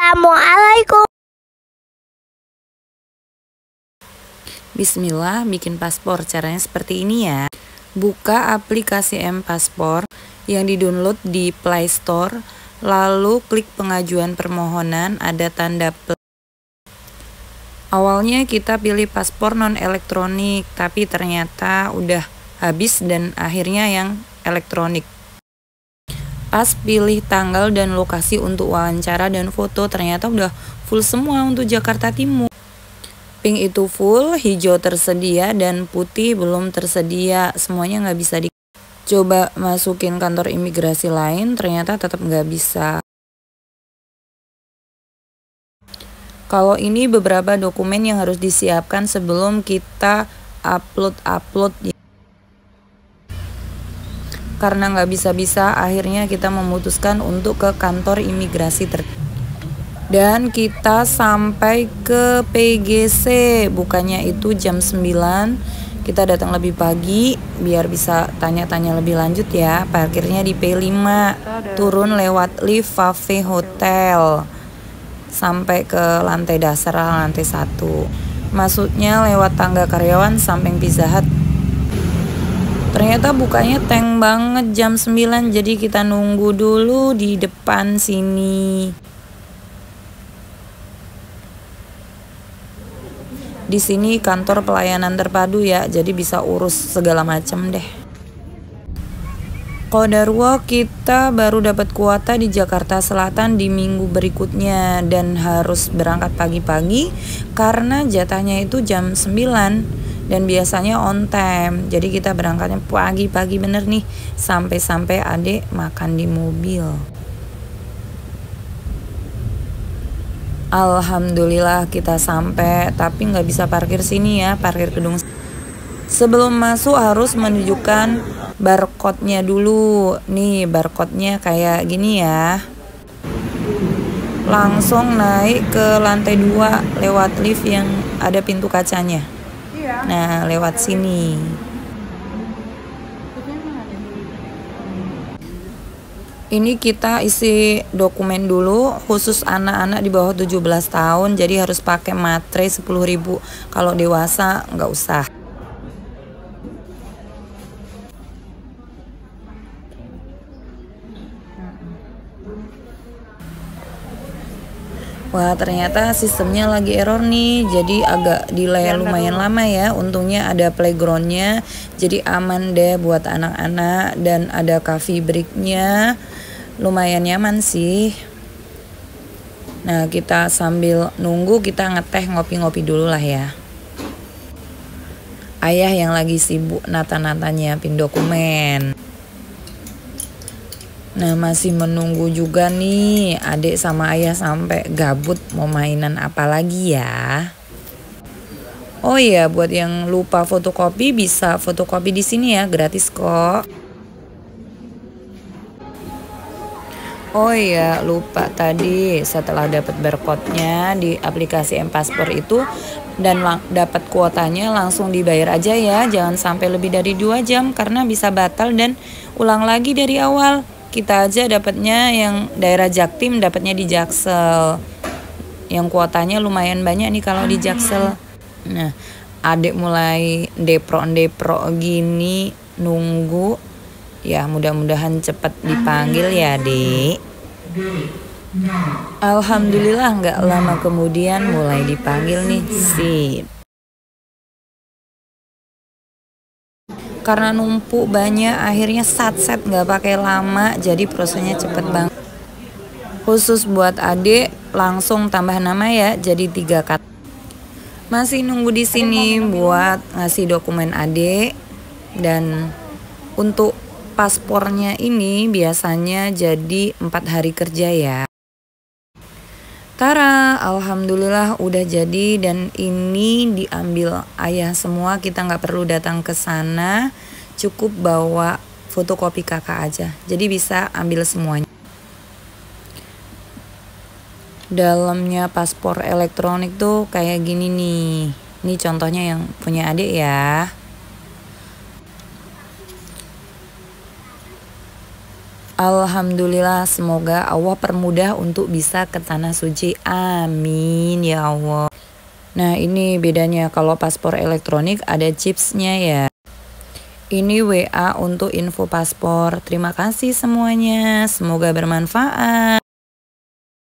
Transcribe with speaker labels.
Speaker 1: Assalamualaikum.
Speaker 2: Bismillah, bikin paspor. Caranya seperti ini ya. Buka aplikasi M-Paspor yang di-download di Play Store, lalu klik pengajuan permohonan, ada tanda plus. Awalnya kita pilih paspor non-elektronik, tapi ternyata udah habis dan akhirnya yang elektronik. Pas pilih tanggal dan lokasi untuk wawancara dan foto, ternyata udah full semua untuk Jakarta Timur. Pink itu full, hijau tersedia, dan putih belum tersedia. Semuanya nggak bisa coba masukin kantor imigrasi lain, ternyata tetap nggak bisa. Kalau ini beberapa dokumen yang harus disiapkan sebelum kita upload. Karena nggak bisa-bisa, akhirnya kita memutuskan untuk ke kantor imigrasi dan kita sampai ke PGC. Bukannya itu jam 9. Kita datang lebih pagi biar bisa tanya-tanya lebih lanjut ya. Parkirnya di P5. Turun lewat lift Fafe Hotel sampai ke lantai dasar, lantai 1. Masuknya lewat tangga karyawan samping Pizza Hut. Ternyata bukanya tank banget jam 9, jadi kita nunggu dulu di depan sini. Di sini kantor pelayanan terpadu ya, jadi bisa urus segala macam deh. Qadarullah, kita baru dapat kuota di Jakarta Selatan di minggu berikutnya dan harus berangkat pagi-pagi karena jatahnya itu jam 9 dan biasanya on time. Jadi kita berangkatnya pagi-pagi bener nih, sampai adek makan di mobil. Alhamdulillah kita sampai, tapi nggak bisa parkir sini ya, parkir gedung. Sebelum masuk harus menunjukkan barcode-nya dulu. Nih barcode-nya kayak gini ya. Langsung naik ke lantai 2 lewat lift yang ada pintu kacanya. Nah, lewat sini. Ini kita isi dokumen dulu, khusus anak-anak di bawah 17 tahun, jadi harus pakai matre 10.000. Kalau dewasa nggak usah. Wah, ternyata sistemnya lagi error nih, jadi agak delay lumayan lama ya. Untungnya ada playgroundnya, jadi aman deh buat anak-anak, dan ada coffee breaknya, lumayan nyaman sih. Nah, kita sambil nunggu kita ngeteh, ngopi-ngopi dulu lah ya. Ayah yang lagi sibuk nata-nata nyiapin dokumen. Nah, masih menunggu juga nih, adik sama ayah sampai gabut mau mainan apa lagi ya. Oh iya, buat yang lupa fotokopi bisa fotokopi di sini ya, gratis kok. Oh iya, lupa tadi setelah dapat barcode-nya di aplikasi M-Paspor itu dan dapat kuotanya, langsung dibayar aja ya, jangan sampai lebih dari 2 jam karena bisa batal dan ulang lagi dari awal. Kita aja dapatnya yang daerah Jaktim, dapatnya di Jaksel. Yang kuotanya lumayan banyak nih kalau di Jaksel. Nah, adik mulai depro gini nunggu. Ya, mudah-mudahan cepet dipanggil ya, Dek. Alhamdulillah nggak lama kemudian mulai dipanggil nih. Sip. Karena numpuk banyak, akhirnya satset nggak pakai lama, jadi prosesnya cepet banget. Khusus buat adik langsung tambah nama ya, jadi 3 kata. Masih nunggu di sini buat ngasih dokumen adik, dan untuk paspornya ini biasanya jadi 4 hari kerja ya. Tara, alhamdulillah udah jadi, dan ini diambil ayah semua, kita nggak perlu datang ke sana, cukup bawa fotokopi kakak aja, jadi bisa ambil semuanya. Dalamnya paspor elektronik tuh kayak gini nih, ini contohnya yang punya adik ya. Alhamdulillah, semoga Allah permudah untuk bisa ke tanah suci. Amin ya Allah. Nah, ini bedanya kalau paspor elektronik ada chipsnya ya. Ini WA untuk info paspor. Terima kasih semuanya. Semoga bermanfaat.